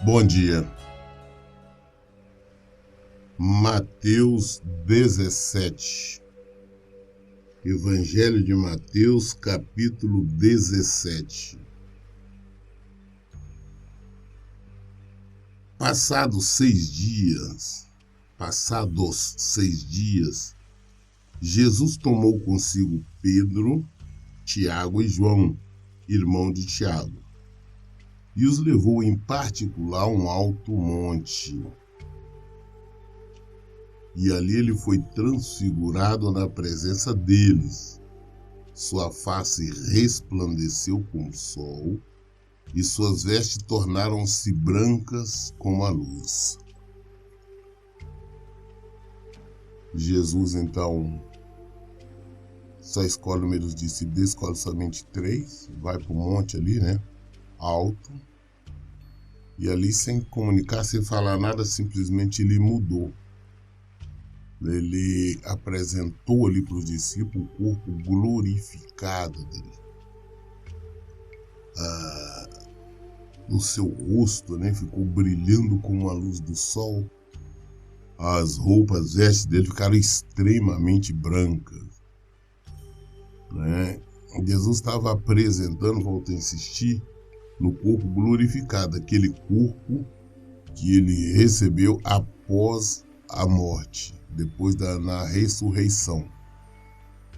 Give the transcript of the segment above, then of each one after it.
Bom dia. Mateus 17. Evangelho de Mateus, capítulo 17. Passados 6 dias, Jesus tomou consigo Pedro, Tiago e João, irmão de Tiago, e os levou em particular a um alto monte. E ali ele foi transfigurado na presença deles. Sua face resplandeceu como o sol, e suas vestes tornaram-se brancas como a luz. Jesus, então, só escolhe o número dos discípulos, escolhe somente 3, vai para o monte ali, né? Alto. E ali, sem comunicar, sem falar nada, simplesmente ele mudou. Ele apresentou ali para os discípulos o corpo glorificado dele. O seu rosto, né, ficou brilhando como a luz do sol. As roupas, as vestes dele ficaram extremamente brancas, né? Jesus estava apresentando, volto a insistir, no corpo glorificado, aquele corpo que ele recebeu após a morte, depois na ressurreição.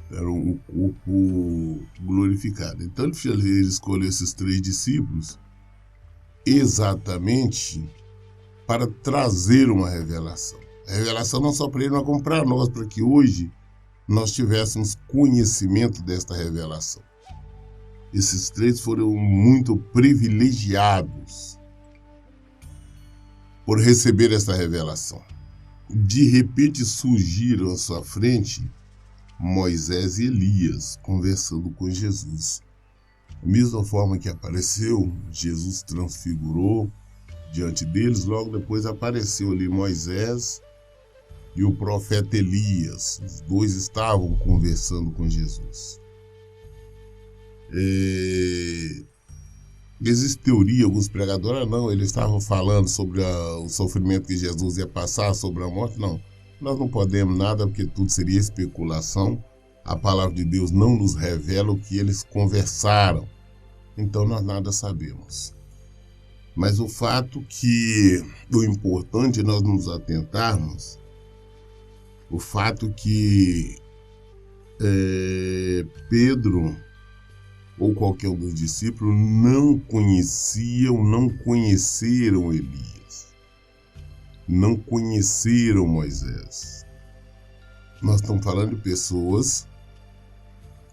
Era um corpo glorificado. Então ele escolheu esses 3 discípulos exatamente para trazer uma revelação. A revelação não só para ele, mas como para nós, para que hoje nós tivéssemos conhecimento desta revelação. Esses 3 foram muito privilegiados por receber essa revelação. De repente surgiram à sua frente Moisés e Elias conversando com Jesus. Da mesma forma que apareceu, Jesus transfigurou diante deles, logo depois apareceu ali Moisés e o profeta Elias. Os 2 estavam conversando com Jesus. Existe teoria, alguns pregadores, não, eles estavam falando sobre o sofrimento que Jesus ia passar, sobre a morte, não. Nós não podemos nada, porque tudo seria especulação. A palavra de Deus não nos revela o que eles conversaram. Então nós nada sabemos. Mas o fato que o importante é nós nos atentarmos, o fato que Pedro ou qualquer um dos discípulos não conheceram Elias, não conheceram Moisés. Nós estamos falando de pessoas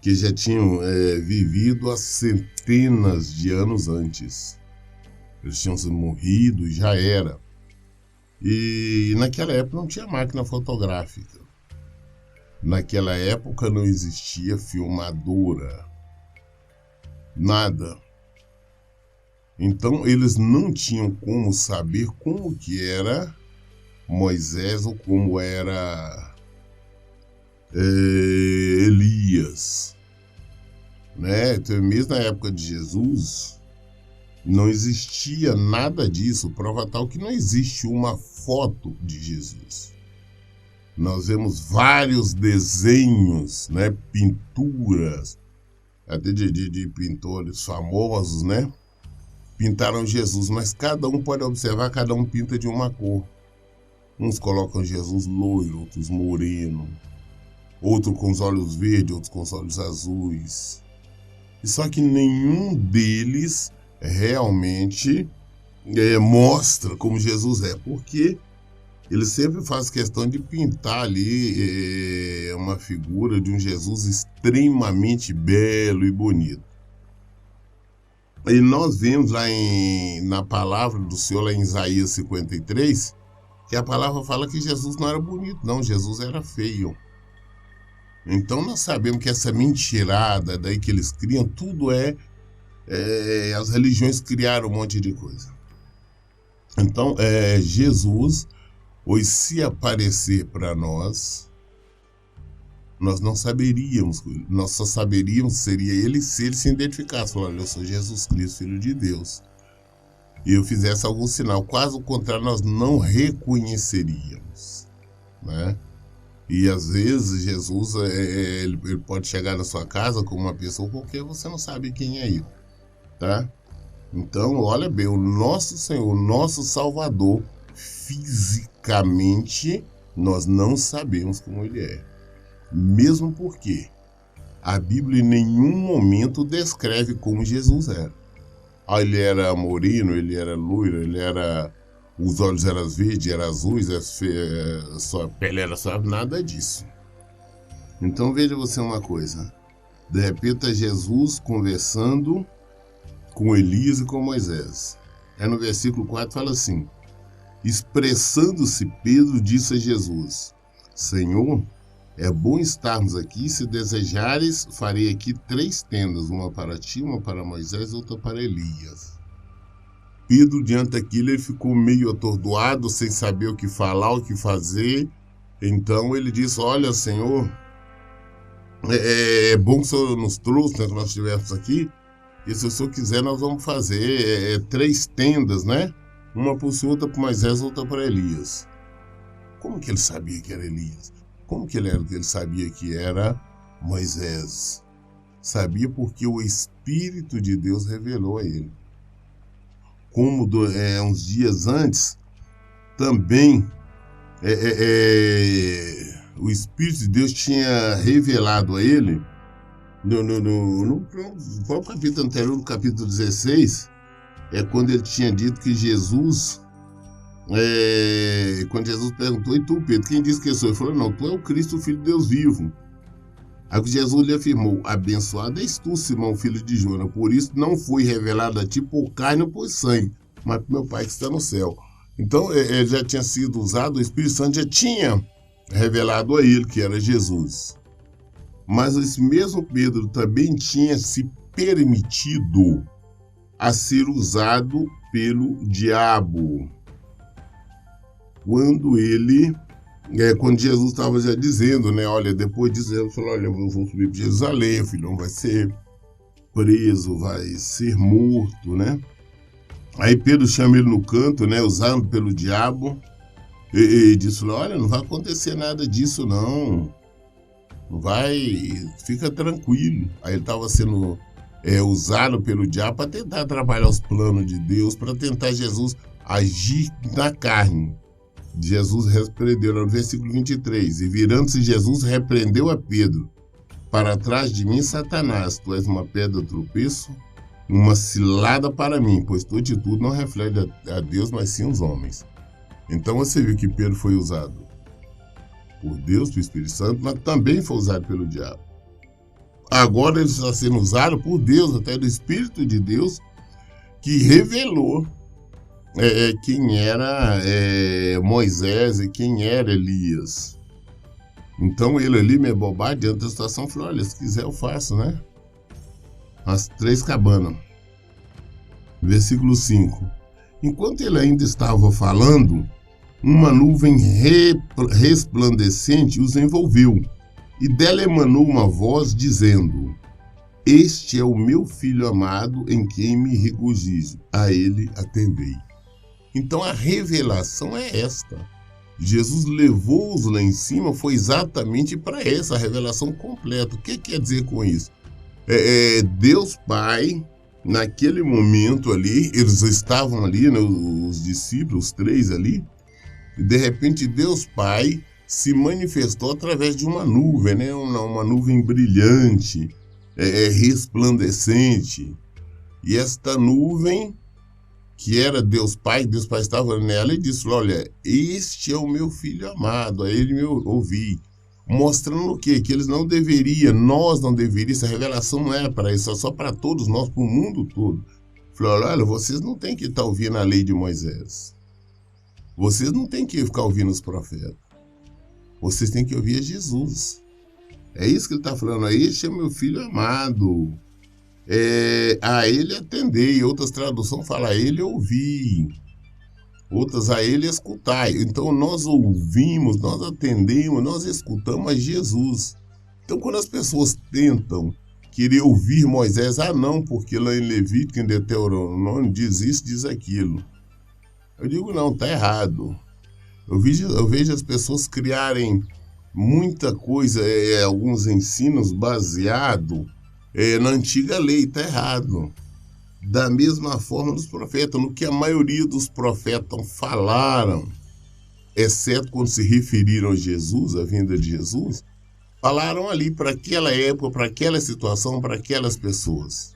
que já tinham vivido há centenas de anos antes. Eles tinham morrido e já era. E naquela época não tinha máquina fotográfica. Naquela época não existia filmadora. Nada. Então eles não tinham como saber como que era Moisés ou como era Elias, né? Então, mesmo na época de Jesus não existia nada disso, prova tal que não existe uma foto de Jesus. Nós vemos vários desenhos, né? Pinturas, até de pintores famosos, né? Pintaram Jesus, mas cada um pode observar, cada um pinta de uma cor. Uns colocam Jesus loiro, outros moreno, outro com os olhos verdes, outros com os olhos azuis. E só que nenhum deles realmente mostra como Jesus é, porque ele sempre faz questão de pintar ali uma figura de um Jesus extremamente belo e bonito. E nós vemos lá na palavra do Senhor, lá em Isaías 53, que a palavra fala que Jesus não era bonito, não, Jesus era feio. Então nós sabemos que essa mentirada daí que eles criam, tudo as religiões criaram um monte de coisa. Então Jesus, pois se aparecer para nós, nós não saberíamos, nós só saberíamos seria ele se ele se identificasse, falando, olha, eu sou Jesus Cristo, Filho de Deus. E eu fizesse algum sinal, caso o contrário, nós não reconheceríamos, né? E às vezes Jesus ele pode chegar na sua casa com uma pessoa porque você não sabe quem é ele, tá? Então, olha bem, o nosso Senhor, o nosso Salvador, fisicamente, nós não sabemos como ele é. Mesmo porque a Bíblia em nenhum momento descreve como Jesus era. Ah, ele era moreno, ele era loiro, os olhos eram verdes, eram azuis, sua pele era suave, nada disso. Então veja você uma coisa. De repente é Jesus conversando com Elias e com Moisés. Aí no versículo 4 fala assim: expressando-se, Pedro disse a Jesus: Senhor, é bom estarmos aqui, se desejares, farei aqui 3 tendas, uma para ti, uma para Moisés e outra para Elias. Pedro, diante daquilo, ele ficou meio atordoado, sem saber o que falar, o que fazer. Então ele disse: olha, Senhor, é bom que o Senhor nos trouxe, né, que nós estivéssemos aqui, e se o Senhor quiser, nós vamos fazer 3 tendas, né? Uma para o Senhor, outra para Moisés, outra para Elias. Como que ele sabia que era Elias? Como que ele sabia que era Moisés? Sabia porque o Espírito de Deus revelou a ele. Como uns dias antes, também o Espírito de Deus tinha revelado a ele, no próprio capítulo anterior, no capítulo 16, quando ele tinha dito que Jesus, quando Jesus perguntou: e tu, Pedro, quem disse que eu sou? Ele falou: não, tu é o Cristo, o Filho de Deus vivo. Aí Jesus lhe afirmou: abençoado és tu, Simão, filho de Jonas, por isso não foi revelado a ti por carne ou por sangue, mas por meu Pai que está no céu. Então, ele já tinha sido usado, o Espírito Santo já tinha revelado a ele que era Jesus. Mas esse mesmo Pedro também tinha se permitido a ser usado pelo diabo. Quando Jesus estava já dizendo, né, olha, depois disso, ele falou: olha, eu vou subir para Jerusalém, o filhão vai ser preso, vai ser morto, né? Aí Pedro chama ele no canto, né, usado pelo diabo, e disse: olha, não vai acontecer nada disso, não. Não vai, fica tranquilo. Aí ele estava sendo usado pelo diabo para tentar atrapalhar os planos de Deus, para tentar Jesus agir na carne. Jesus repreendeu, no versículo 23, e virando-se Jesus repreendeu a Pedro: para trás de mim, Satanás, tu és uma pedra de tropeço, uma cilada para mim, pois tua atitude não reflete a Deus, mas sim os homens. Então você viu que Pedro foi usado por Deus, pelo Espírito Santo, mas também foi usado pelo diabo. Agora ele está sendo usado por Deus, até do Espírito de Deus, que revelou quem era Moisés e quem era Elias. Então ele ali, meio bobado, diante da situação, falou: olha, se quiser eu faço, né? As 3 cabanas. Versículo 5. Enquanto ele ainda estava falando, uma nuvem resplandecente os envolveu, e dela emanou uma voz dizendo: este é o meu filho amado, em quem me regozijo, a ele atendei. Então a revelação é esta. Jesus levou-os lá em cima, foi exatamente para essa revelação completa. O que quer dizer com isso? Deus Pai, naquele momento ali, eles estavam ali, né, os discípulos, os 3 ali, e de repente Deus Pai se manifestou através de uma nuvem, né, uma nuvem brilhante, resplandecente. E esta nuvem, que era Deus Pai estava nela e disse: olha, este é o meu filho amado, a ele me ouvi. Mostrando o quê? Que eles não deveriam, nós não deveríamos, essa revelação não é para isso, é só para todos nós, para o mundo todo. Falou: olha, vocês não têm que estar ouvindo a lei de Moisés. Vocês não têm que ficar ouvindo os profetas. Vocês têm que ouvir a Jesus. É isso que ele está falando: este é o meu filho amado. A ele atendei. Outras traduções falam: a ele ouvi. Outras: a ele escutai. Então nós ouvimos, nós atendemos, nós escutamos a Jesus. Então, quando as pessoas tentam querer ouvir Moisés, não, porque lá em Levítico, em Deuteronômio, diz isso, diz aquilo. Eu digo, não, tá errado. Eu vejo as pessoas criarem muita coisa, alguns ensinos baseados na antiga lei, tá errado. Da mesma forma dos profetas, no que a maioria dos profetas falaram, exceto quando se referiram a Jesus, a vinda de Jesus, falaram ali para aquela época, para aquela situação, para aquelas pessoas.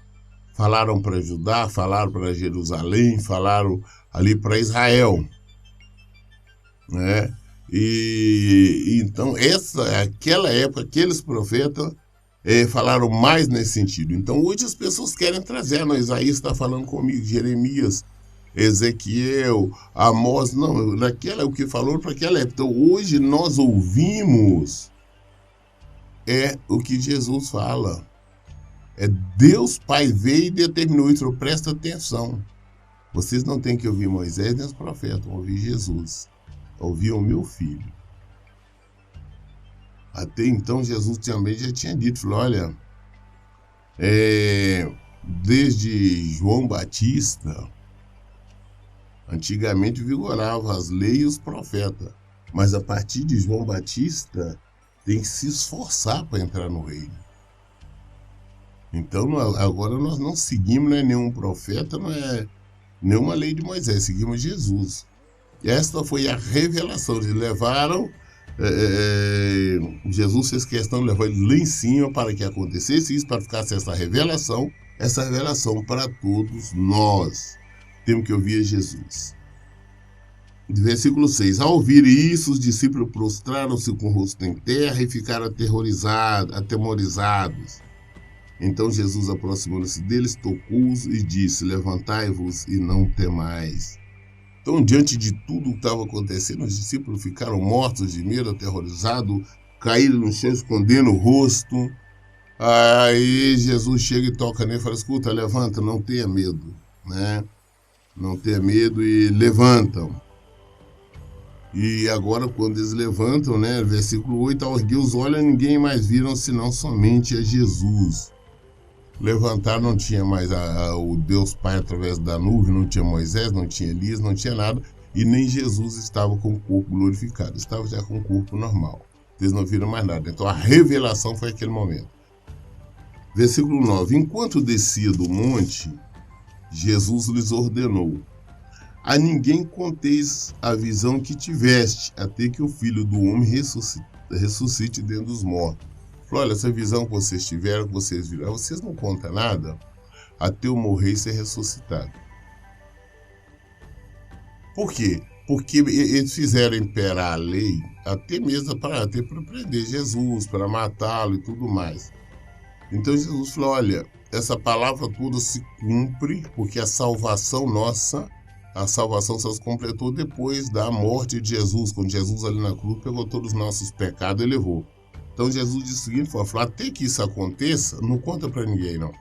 Falaram para Judá, falaram para Jerusalém, falaram ali para Israel, né? E então aquela época, aqueles profetas falaram mais nesse sentido. Então hoje as pessoas querem trazer, Isaías está falando comigo, Jeremias, Ezequiel, Amós, não, naquela o que falou para aquela época. Então hoje nós ouvimos o que Jesus fala. Deus Pai veio e determinou isso. Presta atenção. Vocês não têm que ouvir Moisés nem os profetas, vão ouvir Jesus. Ouvir o meu filho. Até então Jesus também já tinha dito, falou, olha, desde João Batista, antigamente vigoravam as leis e os profetas, mas a partir de João Batista tem que se esforçar para entrar no reino. Então agora nós não seguimos nenhum profeta, não é nenhuma lei de Moisés, seguimos Jesus. E esta foi a revelação, eles levaram, Jesus fez questão de levar ele lá em cima para que acontecesse isso, para ficasse essa revelação para todos nós. Temos que ouvir Jesus. Versículo 6. Ao ouvir isso, os discípulos prostraram-se com o rosto em terra e ficaram atemorizados. Então Jesus aproximou-se deles, tocou-os e disse, levantai-vos e não temais. Então, diante de tudo que estava acontecendo, os discípulos ficaram mortos de medo, aterrorizados, caíram no chão, escondendo o rosto. Aí Jesus chega e toca nele e fala, escuta, levanta, não tenha medo, né? Não tenha medo, e levantam. E agora, quando eles levantam, né, versículo 8, ao erguer os olhos, ninguém mais viram, senão somente a Jesus. Levantar, não tinha mais o Deus Pai através da nuvem, não tinha Moisés, não tinha Elias, não tinha nada, e nem Jesus estava com o corpo glorificado, estava já com o corpo normal. Eles não viram mais nada. Então a revelação foi aquele momento. Versículo 9. Enquanto descia do monte, Jesus lhes ordenou, a ninguém conteis a visão que tiveste, até que o Filho do Homem ressuscite dentre os mortos. Falou, olha, essa visão que vocês tiveram, que vocês viram, vocês não contam nada até eu morrer e ser ressuscitado. Por quê? Porque eles fizeram imperar a lei até mesmo para prender Jesus, para matá-lo e tudo mais. Então Jesus falou, olha, essa palavra toda se cumpre porque a salvação nossa, a salvação só se completou depois da morte de Jesus, quando Jesus ali na cruz pegou todos os nossos pecados e levou. Então Jesus disse o seguinte, falou, até que isso aconteça, não conta para ninguém não.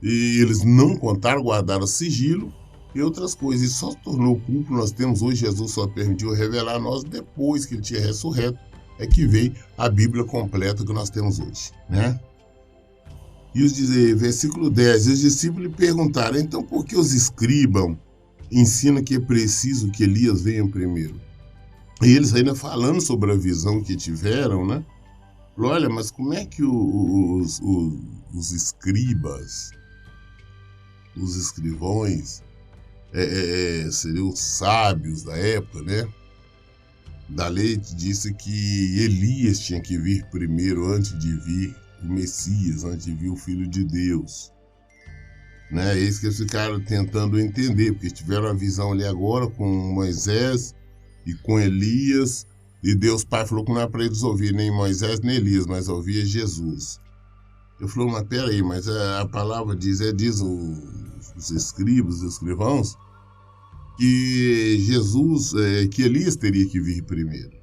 E eles não contaram, guardaram sigilo e outras coisas. E só se tornou culpa, nós temos hoje, Jesus só permitiu revelar a nós depois que ele tinha ressurreto, é que veio a Bíblia completa que nós temos hoje, né? E versículo 10, os discípulos lhe perguntaram, então por que os escribas ensinam que é preciso que Elias venha primeiro? E eles ainda falando sobre a visão que tiveram, né? Falou, olha, mas como é que os escribas, os escrivões, seriam os sábios da época, né? Da lei disse que Elias tinha que vir primeiro antes de vir o Messias, antes de vir o Filho de Deus. Né? É isso que eles ficaram tentando entender, porque tiveram a visão ali agora com Moisés e com Elias, e Deus Pai falou que não é para eles ouvir nem Moisés nem Elias, mas ouvir Jesus. Eu falei, mas peraí, mas a palavra diz os escribas, os escrivãos, que Jesus, que Elias teria que vir primeiro.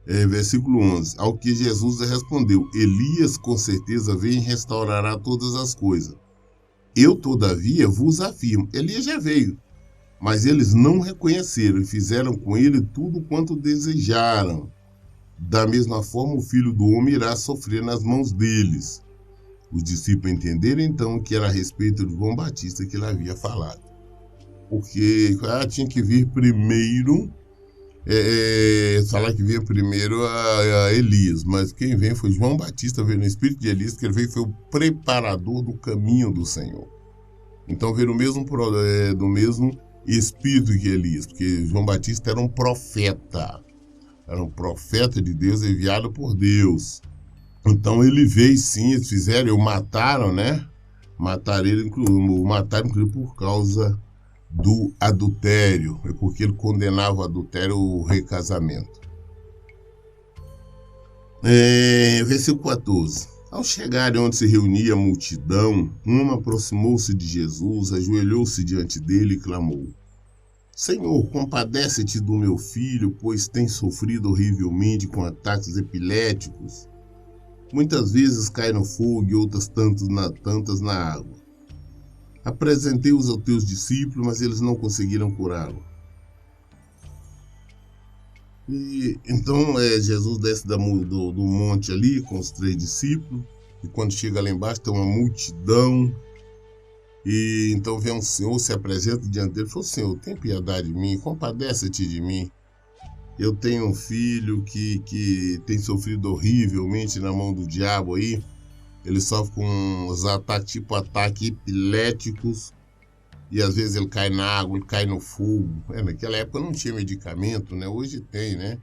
Versículo 11, ao que Jesus respondeu, Elias com certeza vem e restaurará todas as coisas. Eu, todavia, vos afirmo, Elias já veio, mas eles não reconheceram e fizeram com ele tudo quanto desejaram. Da mesma forma, o Filho do Homem irá sofrer nas mãos deles. Os discípulos entenderam então que era a respeito de João Batista que ele havia falado. Porque tinha que vir primeiro, falar que vinha primeiro a Elias, mas quem vem foi João Batista, veio no espírito de Elias, que ele veio foi o preparador do caminho do Senhor. Então veio do mesmo espírito que Elias, porque João Batista era um profeta de Deus, enviado por Deus. Então ele veio sim, eles fizeram, mataram, né? Mataram ele, inclusive por causa do adultério, porque ele condenava o adultério, o recasamento. Versículo 14. Ao chegarem onde se reunia a multidão, um aproximou-se de Jesus, ajoelhou-se diante dele e clamou: Senhor, compadece-te do meu filho, pois tem sofrido horrivelmente com ataques epiléticos. Muitas vezes cai no fogo e outras tantas na água. Apresentei-os aos teus discípulos, mas eles não conseguiram curá-lo. E então Jesus desce do monte ali com os 3 discípulos, e quando chega lá embaixo tem uma multidão, e então vem um senhor, se apresenta diante dele e fala: Senhor, tem piedade de mim, compadece-te de mim. Eu tenho um filho que tem sofrido horrivelmente na mão do diabo aí. Ele sofre com os ataques, tipo ataques epiléticos. E às vezes ele cai na água, ele cai no fogo. Naquela época não tinha medicamento, né? Hoje tem, né?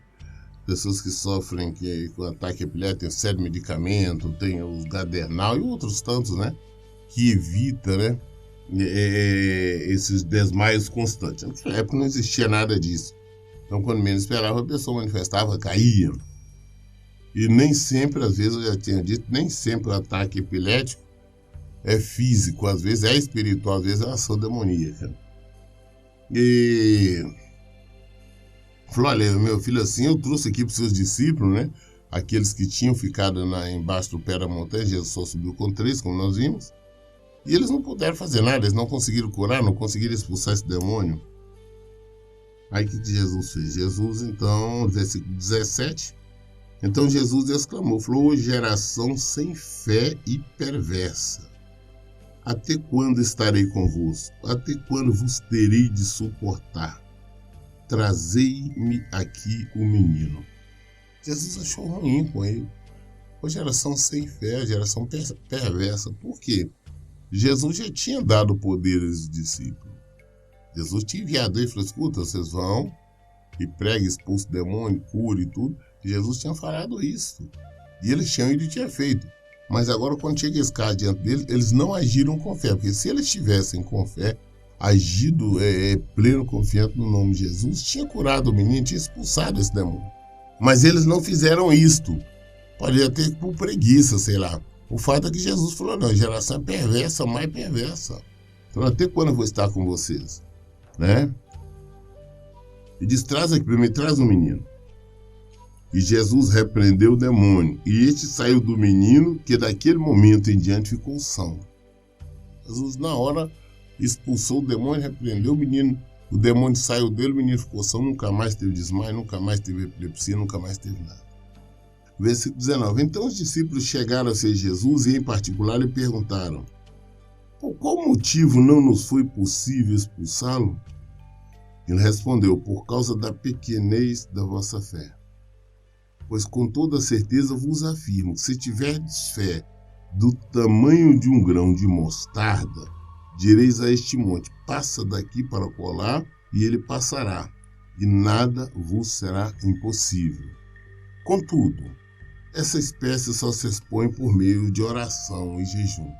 Pessoas que sofrem com ataque epilético, tem sério medicamento, tem o Gadernal e outros tantos, né? Que evita, né? Esses desmaios constantes. Naquela época não existia nada disso. Então, quando menos esperava, a pessoa manifestava, caía. E nem sempre, às vezes, eu já tinha dito, nem sempre o ataque epilético é físico, às vezes é espiritual, às vezes é ação demoníaca. E falou: olha, meu filho, assim, eu trouxe aqui para os seus discípulos, né? Aqueles que tinham ficado embaixo do pé da montanha, Jesus só subiu com 3, como nós vimos. E eles não puderam fazer nada, eles não conseguiram curar, não conseguiram expulsar esse demônio. Aí o que Jesus fez? Jesus, então, versículo 17. Então Jesus exclamou, falou: geração sem fé e perversa. Até quando estarei convosco? Até quando vos terei de suportar? Trazei-me aqui o menino. Jesus achou ruim com ele. Ô, geração sem fé, geração perversa. Por quê? Jesus já tinha dado poder aos discípulos. Jesus tinha enviado ele e falou: escuta, vocês vão e preguem, expulsem o demônio, cura e tudo. Jesus tinha falado isso. E eles tinham ido e tinha feito. Mas agora, quando chega esse caso diante deles, eles não agiram com fé. Porque se eles tivessem com fé, agido pleno, confiante no nome de Jesus, tinha curado o menino, tinha expulsado esse demônio. Mas eles não fizeram isto. Poderia ter por preguiça, sei lá. O fato é que Jesus falou: não, a geração é perversa, mais perversa. Então, até quando eu vou estar com vocês? Né? E diz: traz aqui, primeiro traz o menino. E Jesus repreendeu o demônio, e este saiu do menino, que daquele momento em diante ficou são. Jesus, na hora, expulsou o demônio, repreendeu o menino. O demônio saiu dele, o menino ficou são, nunca mais teve desmaio, nunca mais teve epilepsia, nunca mais teve nada. Versículo 19. Então os discípulos chegaram a ser Jesus e, em particular, lhe perguntaram: por qual motivo não nos foi possível expulsá-lo? Ele respondeu: por causa da pequenez da vossa fé. Pois com toda certeza vos afirmo que se tiverdes fé do tamanho de um grão de mostarda, direis a este monte: passa daqui para colar, e ele passará, e nada vos será impossível. Contudo, essa espécie só se expõe por meio de oração e jejum.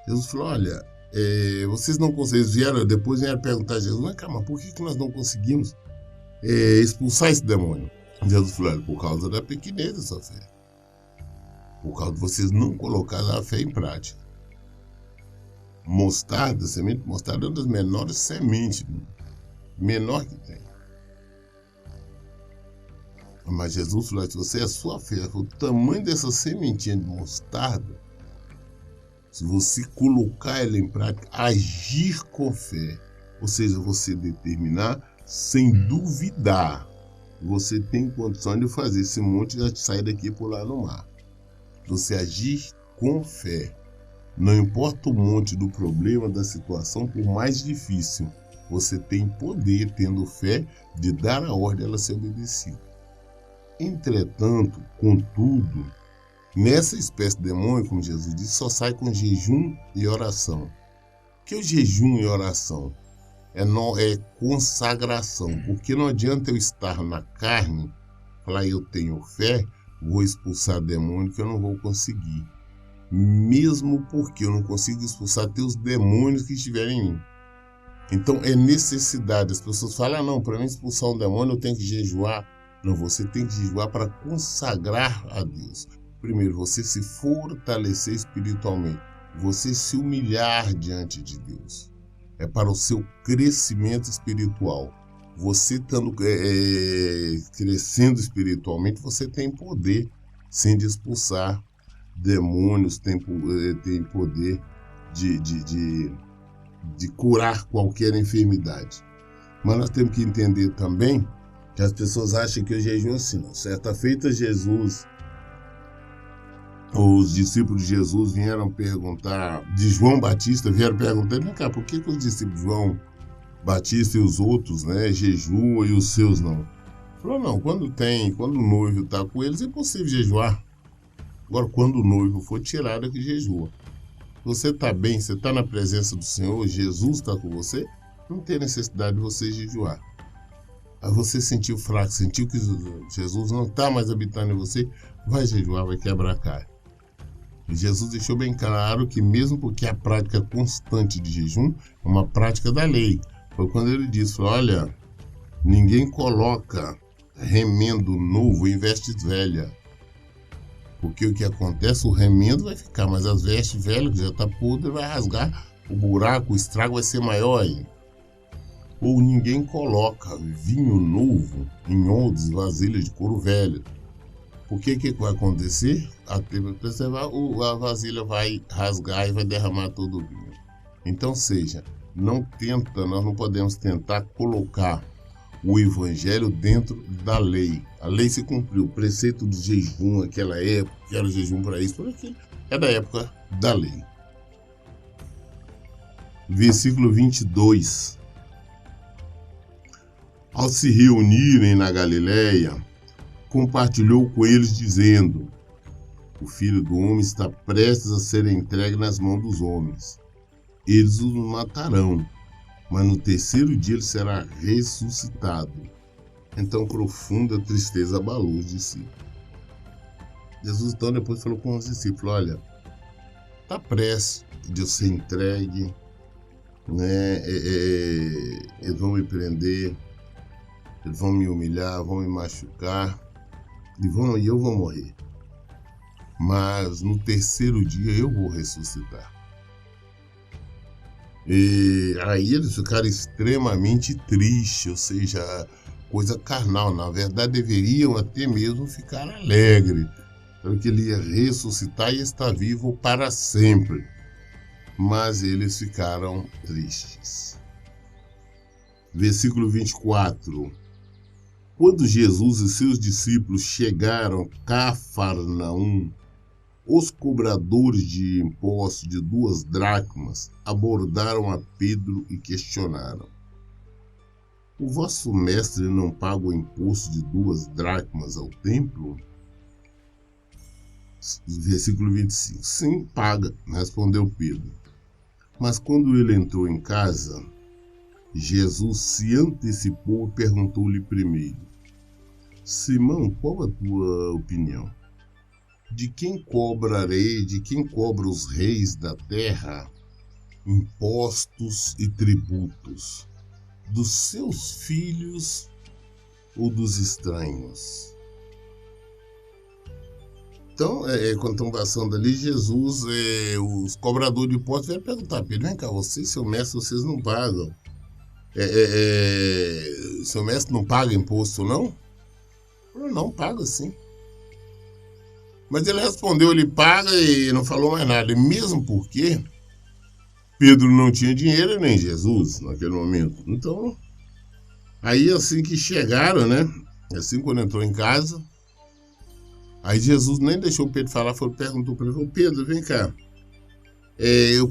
Jesus falou: olha, vocês não conseguiram, depois vieram perguntar a Jesus: mas calma, por que nós não conseguimos expulsar esse demônio? Jesus falou: olha, por causa da pequenez da sua fé. Por causa de vocês não colocarem a fé em prática. Mostarda, semente de mostarda é uma das menores sementes, menor que tem. Mas Jesus falou: se você é a sua fé, o tamanho dessa sementinha de mostarda, se você colocar ela em prática, agir com fé, ou seja, você determinar sem duvidar, você tem condição de fazer esse monte e sair daqui e pular no mar. Você agir com fé. Não importa o monte do problema, da situação, por mais difícil, você tem poder, tendo fé, de dar a ordem a ela ser obedecida. Entretanto, contudo, nessa espécie de demônio, como Jesus disse, só sai com jejum e oração. O que é o jejum e oração? É consagração, porque não adianta eu estar na carne, falar eu tenho fé, vou expulsar demônio que eu não vou conseguir. Mesmo porque eu não consigo expulsar até os demônios que estiverem em mim. Então é necessidade. As pessoas falam, não, para mim expulsar um demônio eu tenho que jejuar. Não, você tem que jejuar para consagrar a Deus. Primeiro, você se fortalecer espiritualmente. Você se humilhar diante de Deus. É para o seu crescimento espiritual. Você estando crescendo espiritualmente, você tem poder, sim, de expulsar demônios, tem poder de curar qualquer enfermidade. Mas nós temos que entender também que as pessoas acham que o jejum é assim, não. Certa feita, os discípulos de Jesus vieram perguntar, de João Batista, vieram perguntar, vem cá, por que os discípulos de João Batista e os outros, né, jejuam e os seus não? Falou, não, quando o noivo está com eles, é possível jejuar. Agora, quando o noivo for tirado, é que jejua. Você está bem, você está na presença do Senhor, Jesus está com você, não tem necessidade de você jejuar. Aí você sentiu fraco, sentiu que Jesus não está mais habitando em você, vai jejuar, vai quebrar a cara. E Jesus deixou bem claro que mesmo porque a prática constante de jejum é uma prática da lei. Foi quando ele disse, olha, ninguém coloca remendo novo em vestes velhas. Porque o que acontece, o remendo vai ficar, mas as vestes velhas, que já está podre, vai rasgar, o buraco, o estrago vai ser maior ainda. Ou ninguém coloca vinho novo em odres, vasilhas de couro velho. Porque o que vai acontecer? Até para preservar, a vasilha vai rasgar e vai derramar todo o vinho. Então, nós não podemos tentar colocar o evangelho dentro da lei. A lei se cumpriu, o preceito do jejum, aquela época, que era o jejum para isso, por aquilo, é da época da lei. Versículo 22. Ao se reunirem na Galileia, compartilhou com eles, dizendo, o Filho do Homem está prestes a ser entregue nas mãos dos homens. Eles o matarão, mas no terceiro dia ele será ressuscitado. Então profunda tristeza abalou os discípulos. Jesus então depois falou com os discípulos, olha, está prestes de eu ser entregue, né? Eles vão me prender, eles vão me humilhar, vão me machucar, e eu vou morrer. Mas no terceiro dia eu vou ressuscitar. E aí eles ficaram extremamente tristes, ou seja, coisa carnal. Na verdade, deveriam até mesmo ficar alegres, porque ele ia ressuscitar e estar vivo para sempre. Mas eles ficaram tristes. Versículo 24. Quando Jesus e seus discípulos chegaram a Cafarnaum, os cobradores de impostos de 2 dracmas abordaram a Pedro e questionaram. O vosso mestre não paga o imposto de 2 dracmas ao templo? Versículo 25. Sim, paga, respondeu Pedro. Mas quando ele entrou em casa, Jesus se antecipou e perguntou-lhe primeiro, Simão, qual a tua opinião? De quem cobra os reis da terra impostos e tributos? Dos seus filhos ou dos estranhos? Então, quando estão passando ali, Jesus, os cobradores de impostos vieram perguntar, Pedro, vem cá, você e seu mestre, vocês não pagam. Seu mestre não paga imposto, não? Não, paga sim. Mas ele respondeu, ele paga e não falou mais nada. E mesmo porque Pedro não tinha dinheiro nem Jesus naquele momento. Então, aí assim que chegaram, né? Assim, quando entrou em casa, aí Jesus nem deixou o Pedro falar, perguntou para ele, falou, Pedro, vem cá,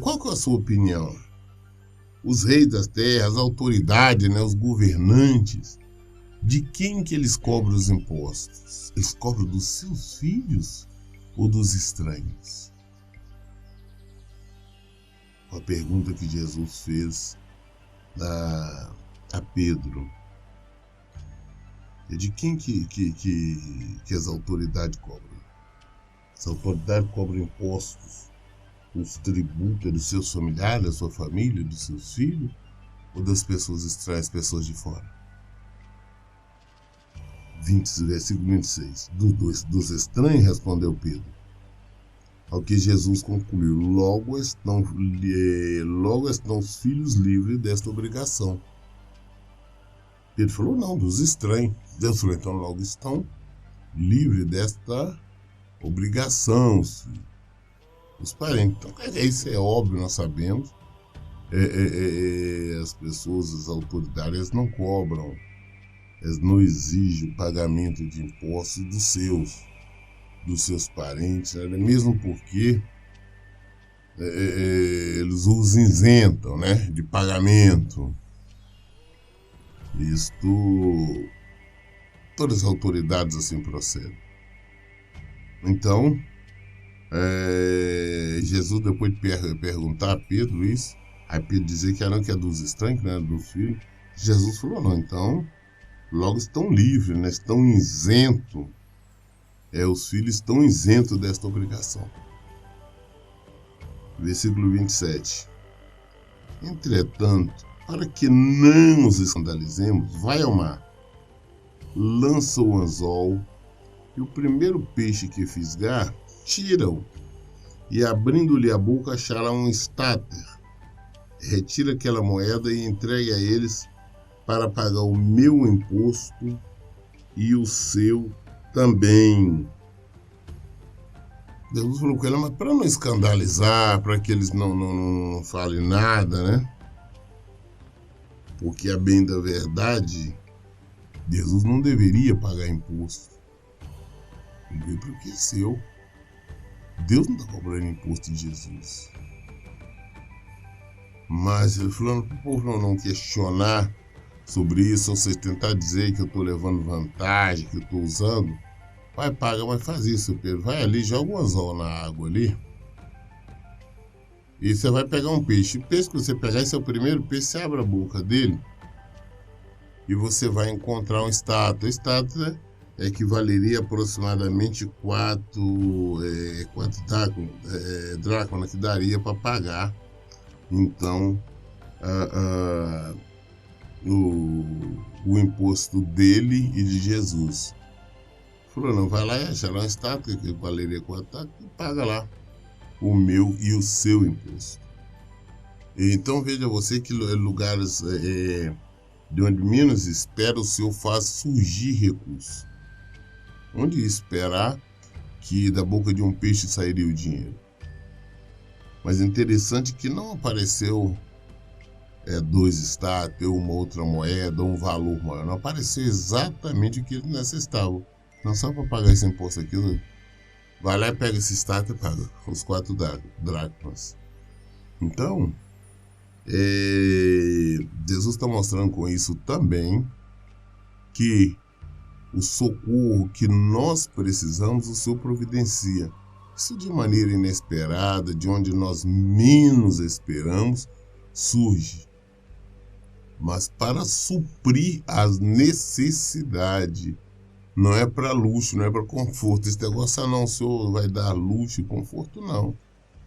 qual que é a sua opinião? Os reis das terras, as autoridades, né, os governantes, de quem que eles cobram os impostos? Eles cobram dos seus filhos ou dos estranhos? Uma pergunta que Jesus fez a Pedro. É de quem que as autoridades cobram? As autoridades cobram impostos, os tributos dos seus familiares, da sua família, dos seus filhos, ou das pessoas estranhas, pessoas de fora? Versículo 26. Dos estranhos, respondeu Pedro. Ao que Jesus concluiu, logo estão os filhos livres desta obrigação. Pedro falou, não, dos estranhos. Deus falou, então logo estão livres desta obrigação, os parentes. Então, isso é óbvio, nós sabemos. As pessoas, as autoridades, não cobram, eles não exigem o pagamento de impostos dos seus parentes, né? Mesmo porque eles os isentam, né, de pagamento. Todas as autoridades assim procedem. Então, Jesus, depois de perguntar a Pedro isso, aí Pedro dizer que era dos estranhos, que não era dos filhos, Jesus falou, não, então, logo estão livres, né? Estão isentos. Os filhos estão isentos desta obrigação. Versículo 27. Entretanto, para que não nos escandalizemos, vai ao mar, lança o anzol, e o primeiro peixe que fisgar, tira-o, e abrindo-lhe a boca achará um estáter. Retira aquela moeda e entregue a eles para pagar o meu imposto e o seu também. Jesus falou com ele, mas para não escandalizar, para que eles não falem nada, né? Porque, a bem da verdade, Jesus não deveria pagar imposto. Ele veio porque é seu. Deus não está cobrando imposto de Jesus. Mas ele falando para o povo não questionar sobre isso, ou vocês tentar dizer que eu estou levando vantagem, que eu estou usando, vai, paga, mas faz isso, Pedro. Vai ali, joga um anzol na água ali, e você vai pegar um peixe. O peixe que você pegar, esse é o primeiro peixe, você abre a boca dele, e você vai encontrar uma estátua. A estátua equivaleria aproximadamente 4 dracmas, que daria para pagar, então, o imposto dele e de Jesus. Falou, não, vai lá e acha lá uma estátua que valeria 4 dracmas e paga lá o meu e o seu imposto. Então veja você que lugares de onde menos espera, o Senhor faz surgir recursos. Onde esperar que da boca de um peixe sairia o dinheiro? Mas é interessante que não apareceu 2 estátuas, uma outra moeda, um valor maior. Não apareceu exatamente o que eles necessitavam. Não, só para pagar esse imposto aqui, vai lá e pega esse estátua e paga os 4 dracmas. Então, Jesus está mostrando com isso também que o socorro que nós precisamos, o Senhor providencia. Isso de maneira inesperada, de onde nós menos esperamos, surge. Mas para suprir as necessidades, não é para luxo, não é para conforto. Esse negócio, não, o Senhor vai dar luxo e conforto, não.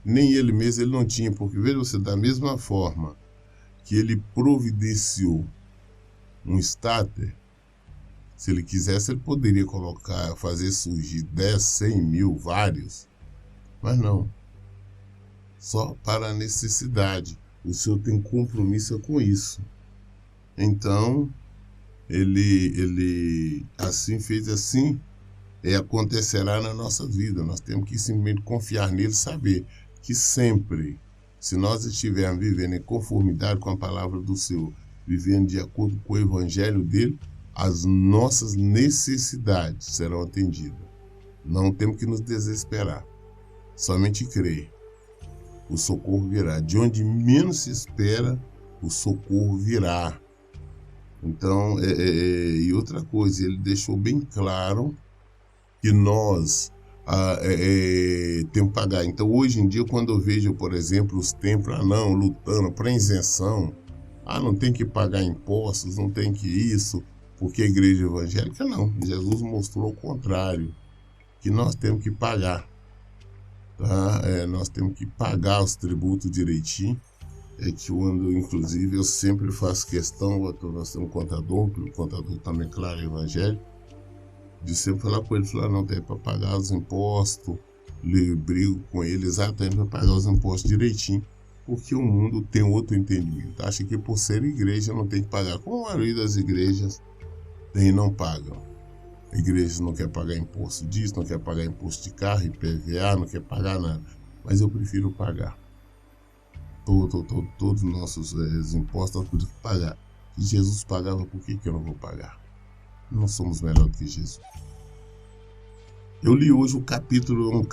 Nem ele mesmo, ele não tinha, porque veja você, da mesma forma que ele providenciou um estáter, se ele quisesse, ele poderia fazer surgir 10, 100 mil, vários, mas não. Só para a necessidade. O Senhor tem compromisso com isso. Então, ele assim fez, assim acontecerá na nossa vida. Nós temos que simplesmente confiar nele e saber que sempre, se nós estivermos vivendo em conformidade com a palavra do Senhor, vivendo de acordo com o evangelho dele, as nossas necessidades serão atendidas. Não temos que nos desesperar. Somente crer. O socorro virá. De onde menos se espera, o socorro virá. Então, e outra coisa, ele deixou bem claro que nós temos que pagar. Então, hoje em dia, quando eu vejo, por exemplo, os templos lutando para isenção, não tem que pagar impostos, não tem que isso, porque a igreja evangélica não. Jesus mostrou o contrário, que nós temos que pagar. Tá? Nós temos que pagar os tributos direitinho. Inclusive, eu sempre faço questão, nós temos um contador, o contador também, claro, é evangélico, de sempre falar com ele, falar, não, tem para pagar os impostos, brigo com ele exatamente para pagar os impostos direitinho, porque o mundo tem outro entendimento. Acha que por ser igreja não tem que pagar, como a maioria das igrejas tem e não pagam. A igreja não quer pagar imposto disso, não quer pagar imposto de carro, IPVA, não quer pagar nada, mas eu prefiro pagar. Todos os nossos impostos nós temos que pagar. Se Jesus pagava, por que eu não vou pagar? Não somos melhor do que Jesus. Eu li hoje um capítulo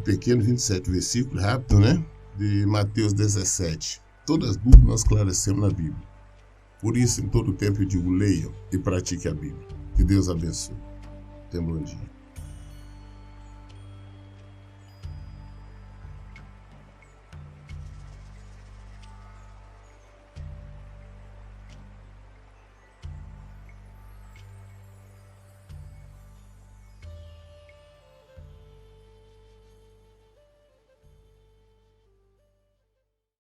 pequeno, 27 versículos, rápido, né? De Mateus 17. Todas as dúvidas nós esclarecemos na Bíblia. Por isso, em todo tempo eu digo, leiam e pratiquem a Bíblia. Que Deus abençoe. Tenha um bom dia.